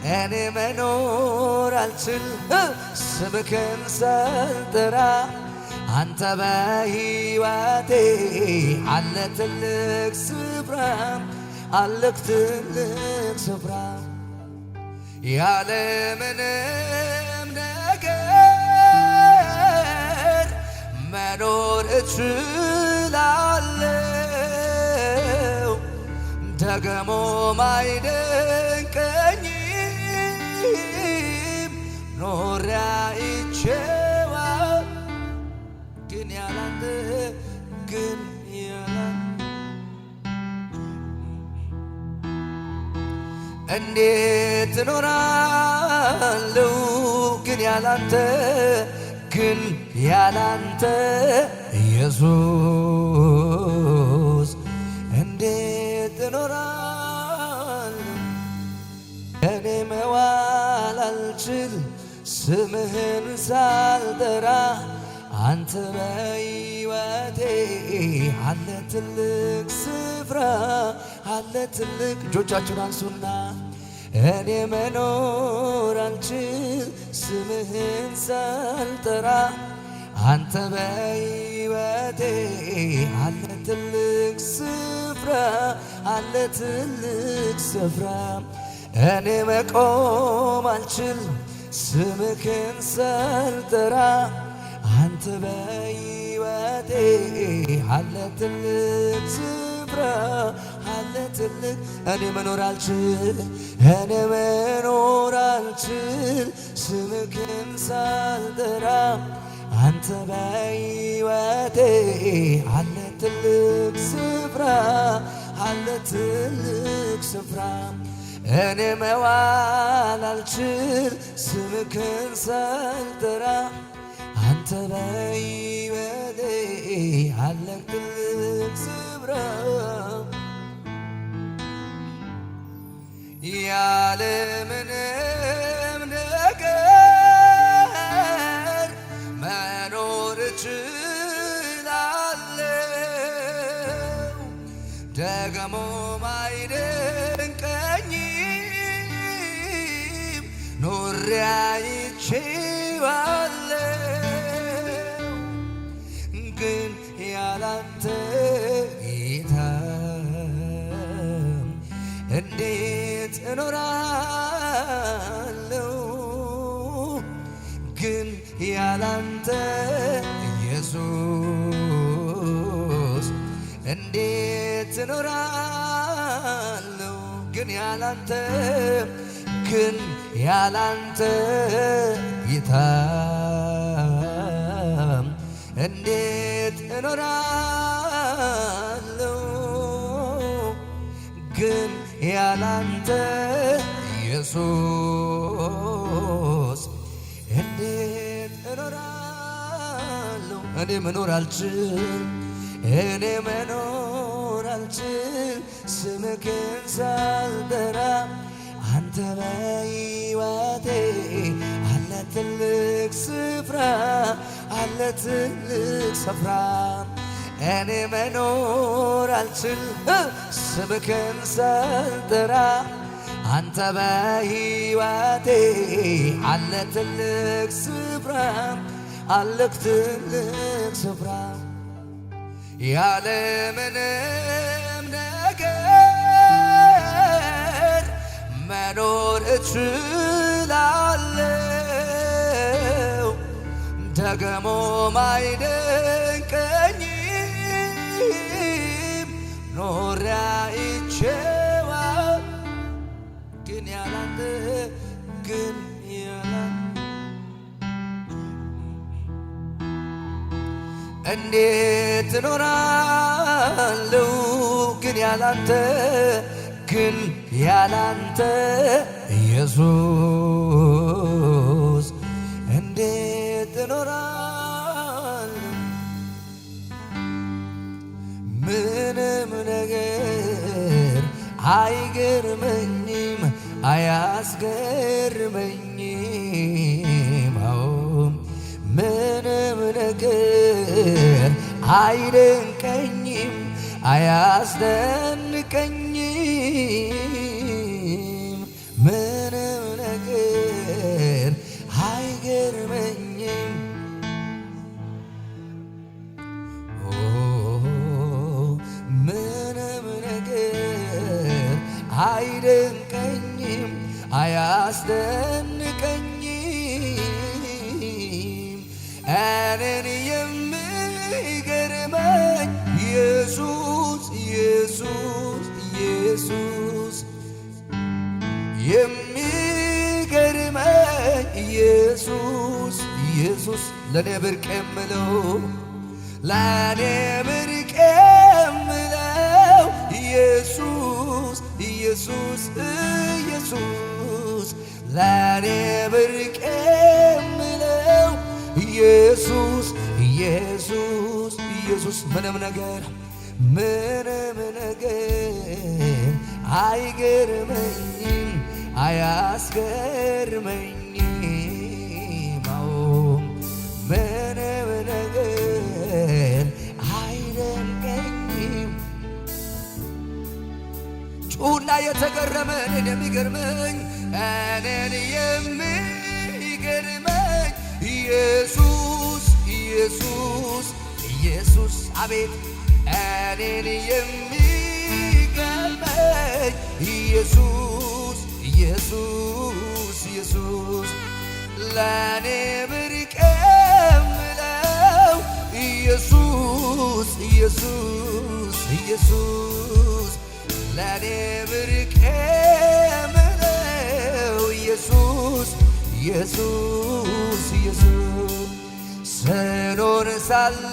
እኔ መኖር አልችል ስምህን ሳልጠራ አንተ በሕይወቴ አለ ትልቅ ስፍራ አለክ ትልቅ ስፍራ ያለ ምንም ነገር መኖር እችላለሁ ደግሞ ማይደንቀኝም ኖሬ አይቼዋለሁ ግን ያላንተ እንዴት እኖራለሁ ግን ያላንተ ኢየሱስ እንዴት እኖራለሁ እኔ መዋል አልችል ስምህን ሳልጠራ አንተ በሕይወቴ አለ ትልቅ ስፍራ አለ ትልቅ እጆቻችሁን አንሱና እኔ መኖር አልችል ስምህን ሳልጠራ አንተ በሕይወቴ አለ ትልቅ ስፍራ አለ ትልቅ ስፍራ እኔ መቆም አልችል ስምህን ሳልጠራ አንተ በሕይወቴ አለ ትልቅ ስፍራ አለ ትልቅ እኔ መኖር አልችል ስምህን ሳልጠራ አንተ በሕይወቴ አለ ትልቅ ስፍራ አለ ትልቅ ስፍራ እኔ መዋል አልችል ስምህን ሳልጠራ አንተ በሕይወቴ አለ ትልቅ ስፍራ ያለ ምንም ነገር መኖር እችላለሁ ደግሞ ማይደንቀኝም ኖሬ አይቼዋለሁ ግን ያላንተ ጌታ እንዴት እኖራለሁ ግን ያላንተ ኢየሱስ እንዴት እኖራለሁ ግን ያላንተ ጌታ እንዴት እኖራለሁ ግን ያላንተ ኢየሱስ እንዴት እኖራለሁ እኔ መኖር አልችል ስምህን ሳልጠራ አንተ በሕይወቴ አለ ትልቅ ስፍራ አለ ትልቅ ስፍራ እኔ መኖር አልችል ስምህን ሳልጠራ አንተ በሕይወቴ አለ ትልቅ ስፍራ አለ ትልቅ ስፍራ ያለ ምንም ነገር መኖር እችላለሁ ደግሞ ማይደንቀኝም ኖሬ አይቼዋለሁ ግን ያላንተ እንዴት እኖራለሁ ግን ያላንተ ኢየሱስ እንዴት እኖራለሁ ምንም ነገር አይገርመኝም አያስገርመኝም ምንም ነገር አይደንቀኝም አያስደንቀኝም ምንም አያስደንቀኝም እኔን የሚገርመኝ ኢየሱስ ኢየሱስ ኢየሱስ የሚገርመኝ ኢየሱስ ኢየሱስ ለኔ ብርቅ የምለው ለኔ ብርቅ የምለው ኢየሱስ ኢየሱስ ኢየሱስ ለኔ ብርቅ የምለው ኢየሱስ ኢየሱስ ኢየሱስ ምንም ነገር አይገርመኝም አያስገርመኝም ምንም ነገር አይደንቀኝም። ጩና የተገረመን የሚገርመኝ እኔን የሚገርመኝ ኢየሱስ ኢየሱስ ኢየሱስ አቤት እኔን የሚገርመኝ ኢየሱስ ኢየሱስ ኢየሱስ ለኔ ብርቅ የምለው ኢየሱስ ኢየሱስ ኢየሱስ ለኔ ብርቅ የምለው ኢየሱስ ኢየሱስ ኢየሱስ ስኖር ሳለው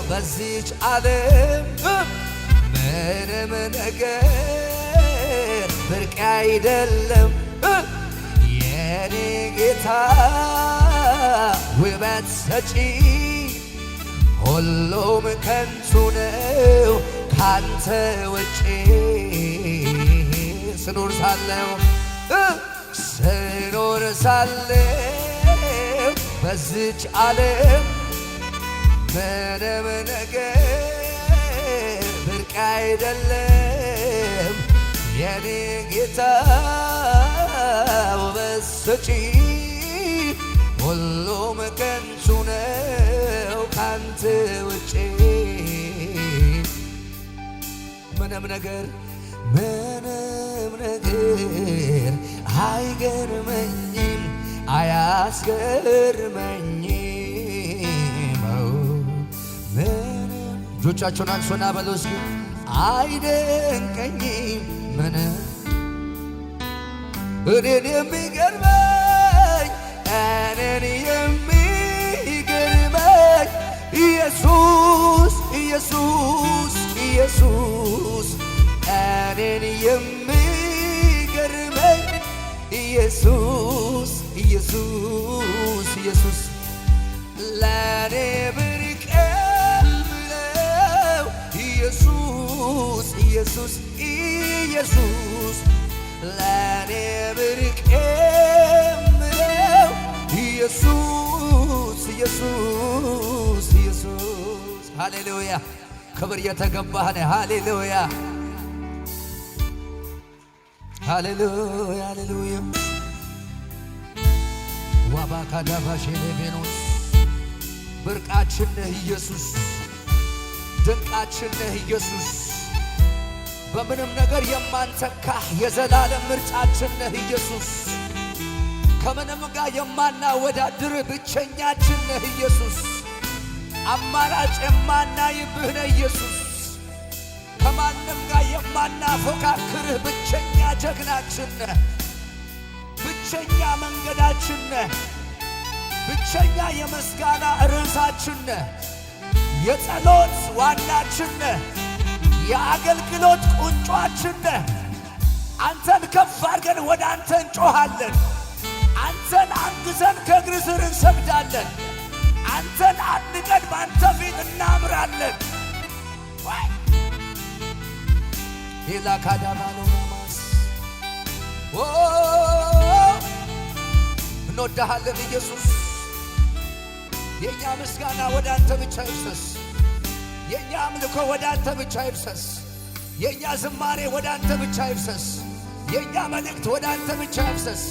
በዚች ዓለም ምንም ነገር ብርቅ አይደለም የኔ ጌታ ውበት ሰጪ ሁሉም ከንቱ ነው ካንተ ውጪ ስኖር ሳለው በዚች ዓለም ምንም ነገር ብርቅ አይደለም የኔ ጌታ ውበት ሰጪ ሁሉም ከንቱ ነው ካንተ ውጪ ምንም ነገር አይገርመኝም አያስገርመኝም ምንም እጆቻችሁን አንሱና በሉ እስኪ አይደንቀኝም ምንም እኔን የሚገርመኝ ኢየሱስ ኢየሱስ ኢየሱስ እኔን የሚገርመኝ ኢየሱስ ኢየሱስ ኢየሱስ ለኔ ብርቅ የምለው ኢየሱስ ኢየሱስ ኢየሱስ ለኔ ብርቅ የምለው ኢየሱስ ኢየሱስ ኢየሱስ ሃሌሉያ ክብር የተገባህ ነህ ሃሌሉያ ሃሌሉያ ሃሌሉያ ዋባካዳባሼሌቬኖስ ብርቃችን ነህ ኢየሱስ ድንቃችን ነህ ኢየሱስ በምንም ነገር የማንተካህ የዘላለም ምርጫችን ነህ ኢየሱስ ከምንም ጋር የማናወዳድር ብቸኛችን ነህ ኢየሱስ አማራጭ የማናይብህ ነህ ኢየሱስ ከማንም ጋር የማናፎካክርህ ብቸኛ ጀግናችን ነህ ብቸኛ መንገዳችን ነህ ብቸኛ የምስጋና ርዕሳችን ነህ የጸሎት ዋናችን ነህ የአገልግሎት ቁንጯችን ነህ አንተን ከፍ አድርገን ወደ አንተ እንጮኻለን አንተን አንግሰን ከእግር ስር እንሰግዳለን አንተን አንቀን በአንተ ፊት እናምራለን ሌላ ካዳማኖማስ እንወድሃለን ኢየሱስ የእኛ ምስጋና ወደ አንተ ብቻ ይፍሰስ የእኛ አምልኮ ወደ አንተ ብቻ ይፍሰስ የእኛ ዝማሬ ወደ አንተ ብቻ ይፍሰስ የእኛ መልእክት ወደ አንተ ብቻ ይፍሰስ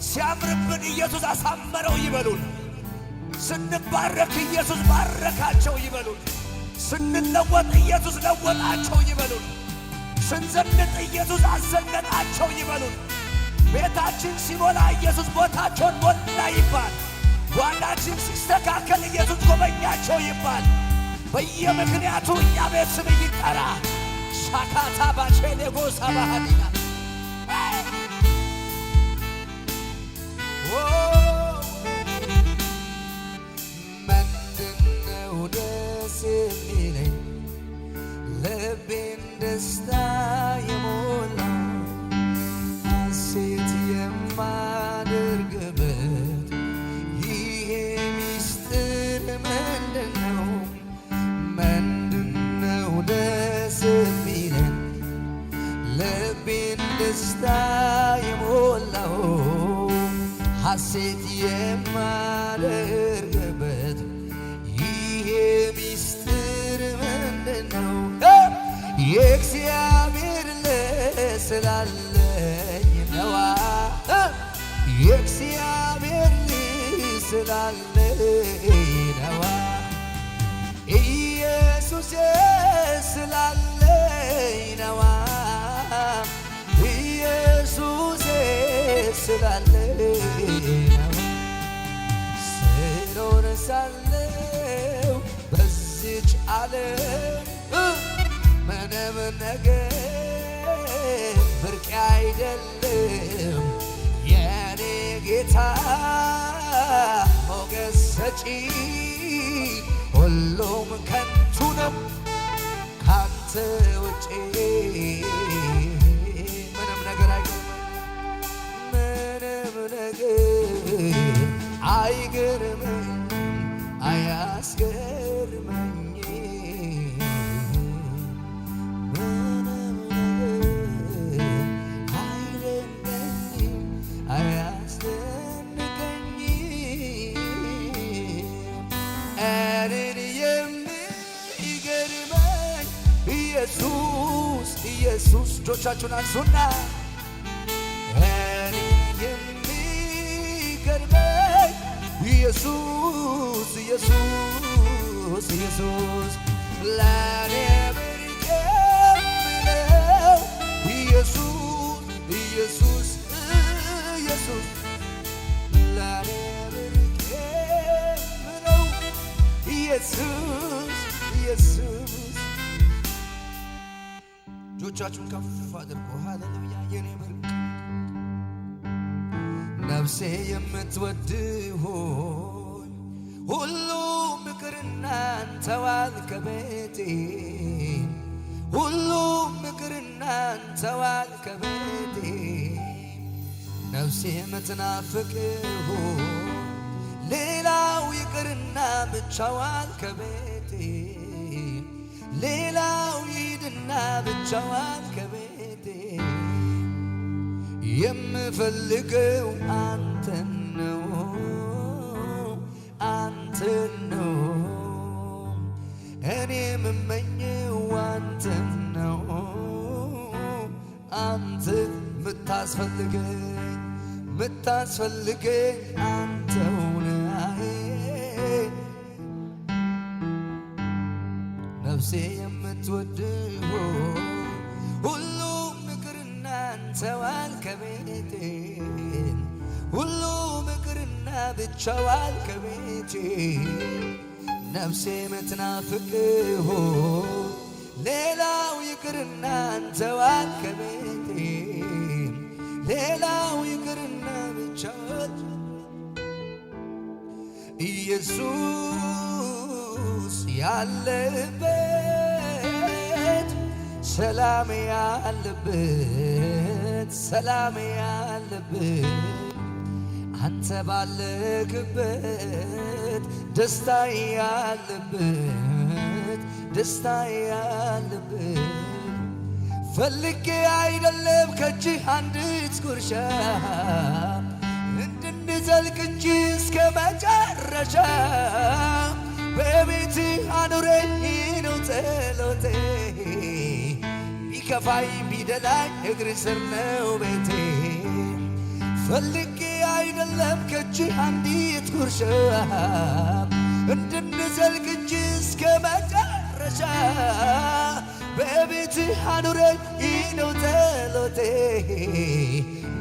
ሲያምርብን ኢየሱስ አሳመረው ይበሉን ስንባረክ ኢየሱስ ባረካቸው ይበሉን ስንለወጥ ኢየሱስ ለወጣቸው ይበሉን ስንዘንጥ ኢየሱስ አዘነጣቸው ይበሉን ቤታችን ሲሞላ ኢየሱስ ቦታቸውን ሞላ ይባል። ጓዳችን ሲስተካከል ኢየሱስ ጎበኛቸው ይባል። በየምክንያቱ እኛ ቤት ስም ይጠራ። ሻካታ ባቼሌጎ ሳባሃዲና ምንድነው ደስ የሚለኝ ልቤን ደስታ የሞላው ሐሴት የማደርግበት ይሄ ሚስጥር ምንድነው? ምንድነው ደስ የሚለኝ ልቤን ደስታ የሞላው ሐሴት የማደርግበት ይሄ ሚስጥር ምንድነው? የእግዚአብሔር ስላለኝ ነዋ። የእግዚአብሔር ስላለኝ ነዋ። ኢየሱስ ስላለኝ ነዋ። ኢየሱስ ስላለኝ ነዋ። ስኖር ሳለሁ በዚች ዓለም ምንም ነገር ብርቅ አይደለም። የኔ ጌታ ሞገስ ሰጪ ሁሉም ከንቱ ነው ካንተ ውጪ ምንም ነገር አይገርመኝ። ምንም ነገር አይገርመኝ አያስገርመኝ። ኢየሱስ እጆቻችሁን አንሱና እኔ የሚገርመኝ ኢየሱስ ኢየሱስ ኢየሱስ ለኔ ብርቅ የምለው ኢየሱስ ኢየሱስ ኢየሱስ ለኔ ብርቅ የምለው ኢየሱስ ኢየሱስ። እጆቻችሁን ከፍ አድርጎ ሃሌሉያ። የኔ ብርቅ ነፍሴ የምትወድ ሆይ ሁሉም ይቅርና አንተዋል ከቤቴ ሁሉም ይቅርና አንተዋል ከቤቴ ነፍሴ የምትናፍቅ ሆይ ሌላው ይቅርና ብቻዋል ከቤቴ ሌላው ይድና ብቻዋን ከቤቴ የምፈልገው አንተን ነው አንተን ነው እኔ የምመኘው አንተን ነው አንተ ምታስፈልገኝ አንተው ነህ ነፍሴ የምትወድህ ሁሉም ይቅርና አንተዋል ከቤቴ ሁሉም ይቅርና ብቻዋል ከቤቴ ነፍሴ የምትናፍቅህ ሌላው ይቅርና አንተዋል ከቤቴ ሌላው ይቅርና ብቻዋል ኢየሱስ ያለበት ሰላም ያለበት ሰላም ያለበት አንተ ባለክበት ደስታ ያለበት ደስታ ያለበት ፈልጌ አይደለም ከእጅህ አንዲት ጉርሻ እንድንዘልቅ እንጂ እስከ መጨረሻ በቤትህ አኑረኝ ነው ጸሎቴ ቢከፋኝ ቢደላኝ እግር ስር ነው ቤቴ ፈልጌ አይደለም ከእጅህ አንዲት ጉርሻ እንድንዘልቅ እንጂ እስከ መጨረሻ በቤትህ አኑረኝ ነው ጸሎቴ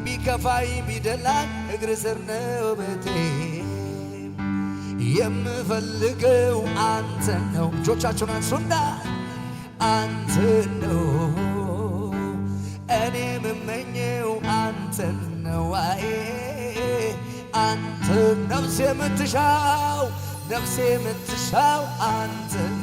ቢከፋይ ቢደላኝ እግር ስር ነው ቤቴ የምፈልገው አንተን ነው እጆቻችሁን አንሱና አንተን ነው እኔ የምመኘው አንተን ነው አይ አንተን ነፍሴ የምትሻው አንተን